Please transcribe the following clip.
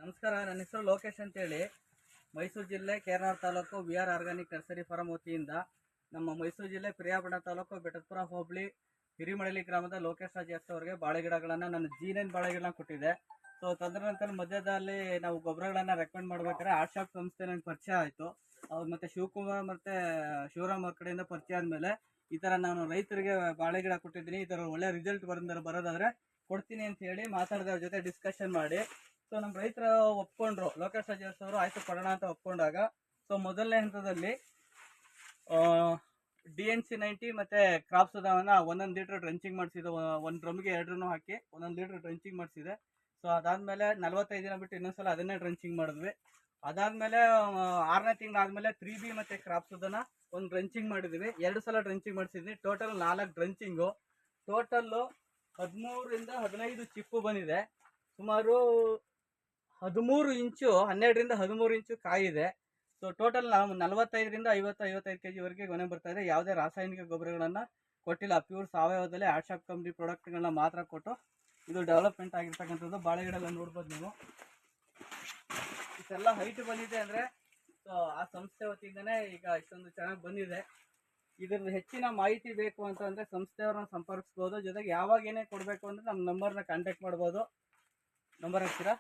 ನಮಸ್ಕಾರ, ನನ್ನ ಹೆಸರು ಲೋಕೇಶ್ ಅಂತೇಳಿ. ಮೈಸೂರು ಜಿಲ್ಲೆ ಕೇರನಾರ್ ತಾಲೂಕು VR ಆರ್ಗಾನಿಕ್ ನರ್ಸರಿ ಫಾರಂ ವತಿಯಿಂದ ನಮ್ಮ ಮೈಸೂರು ಜಿಲ್ಲೆ ಪ್ರಿಯಾಪಟ್ಟಣ ತಾಲೂಕು ಬೆಟ್ಟದಪುರ ಹೋಬಳಿ ಹಿರಿಮಳಲಿ ಗ್ರಾಮದ ಲೋಕೇಶ್ ರಾಜ್ ಅವರಿಗೆ ಬಾಳೆ ಗಿಡಗಳನ್ನು ನನ್ನ G9 ಬಾಳೆ ಗಿಡಗಳನ್ನ ಕೊಟ್ಟಿದ್ದೆ. ಸೊ ತದನಂತರ ಮಧ್ಯದಲ್ಲಿ ನಾವು ಗೊಬ್ಬರಗಳನ್ನು ರೆಕಮೆಂಡ್ ಮಾಡ್ಬೇಕಾದ್ರೆ ಆರ್ಶಾಪ್ ಸಂಸ್ಥೆ ನನಗೆ ಪರಿಚಯ ಆಯಿತು. ಅವ್ರು ಮತ್ತು ಶಿವಕುಮಾರ್ ಮತ್ತು ಶಿವರಾಮ್ ಅವ್ರ ಕಡೆಯಿಂದ ಪರಿಚಯ ಆದಮೇಲೆ ಈ ಥರ ನಾನು ರೈತರಿಗೆ ಬಾಳೆ ಗಿಡ ಕೊಟ್ಟಿದ್ದೀನಿ, ಈ ಥರ ಒಳ್ಳೆ ರಿಸಲ್ಟ್ ಬರೋದಾದರೆ ಕೊಡ್ತೀನಿ ಅಂತ ಹೇಳಿ ಮಾತಾಡಿದೆ. ಅವ್ರ ಜೊತೆ ಡಿಸ್ಕಷನ್ ಮಾಡಿ ಸೊ ನಮ್ಮ ರೈತರು ಒಪ್ಕೊಂಡ್ರು. ಲೋಕೇಶ್ ರಾಜ್ ಅವರು ಆಯ್ತು ಕೊಡೋಣ ಅಂತ ಒಪ್ಕೊಂಡಾಗ ಸೊ ಮೊದಲನೇ ಹಂತದಲ್ಲಿ DNC 90 ಮತ್ತು ಕ್ರಾಪ್ ಸುಧಾವನ್ನ 1 ಲೀಟ್ರ್ ಡ್ರೆಂಚಿಂಗ್ ಮಾಡಿಸಿದ್ದು. ಒಂದು ಡ್ರಮ್ಗೆ 2 ಹಾಕಿ 1 ಲೀಟ್ರ್ ಡ್ರೆಂಚಿಂಗ್ ಮಾಡಿಸಿದೆ. ಸೊ ಅದಾದಮೇಲೆ 45 ದಿನ ಬಿಟ್ಟು ಇನ್ನೊಂದ್ಸಲ ಅದನ್ನೇ ಡ್ರೆಂಚಿಂಗ್ ಮಾಡಿದ್ವಿ. ಅದಾದಮೇಲೆ 6ನೇ ತಿಂಗಳಾದಮೇಲೆ 3B ಮತ್ತು ಕ್ರಾಪ್ ಸುಧಾನ ಒಂದು ಡ್ರೆಂಚಿಂಗ್ ಮಾಡಿದ್ವಿ. 2 ಸಲ ಡ್ರೆಂಚಿಂಗ್ ಮಾಡಿಸಿದ್ವಿ. Total 4 drenching. ಟೋಟಲ್ಲು 13ರಿಂದ 15 ಚಿಪ್ಪು ಬಂದಿದೆ. ಸುಮಾರು 13 ಇಂಚು, 12ರಿಂದ 13 ಇಂಚು ಕಾಯಿದೆ. ಸೊ ಟೋಟಲ್ ನಾವು 45ರಿಂದ 55 kg ಗೊನೆ ಬರ್ತಾ ಇದೆ. ಯಾವುದೇ ರಾಸಾಯನಿಕ ಗೊಬ್ಬರಗಳನ್ನು ಕೊಟ್ಟಿಲ್ಲ. ಪ್ಯೂರ್ ಸಾವಯವದಲ್ಲಿ ಆರ್ಶಾಪ್ ಕಂಪ್ನಿ ಪ್ರಾಡಕ್ಟ್ಗಳನ್ನ ಮಾತ್ರ ಕೊಟ್ಟು ಇದು ಡೆವಲಪ್ಮೆಂಟ್ ಆಗಿರ್ತಕ್ಕಂಥದ್ದು. ಬಾಳೆ ಗಿಡ ಎಲ್ಲ ನೋಡ್ಬೋದು ನೀವು. ಇಷ್ಟೆಲ್ಲ ಹೈಟ್ ಬಂದಿದೆ ಅಂದರೆ ಸೊ ಆ ಸಂಸ್ಥೆ ವತಿಯಿಂದನೇ ಈಗ ಇಷ್ಟೊಂದು ಚೆನ್ನಾಗಿ ಬಂದಿದೆ. ಇದ್ರದ್ದು ಹೆಚ್ಚಿನ ಮಾಹಿತಿ ಬೇಕು ಅಂತಂದರೆ ಸಂಸ್ಥೆಯವ್ರನ್ನ ಸಂಪರ್ಕಿಸ್ಬೋದು. ಜೊತೆಗೆ ಯಾವಾಗ ಏನೇ ಕೊಡಬೇಕು ಅಂದರೆ ನಮ್ಮ ನಂಬರ್ನ ಕಾಂಟ್ಯಾಕ್ಟ್ ಮಾಡ್ಬೋದು. ನಂಬರ್ ಹಾಕ್ತೀರಾ?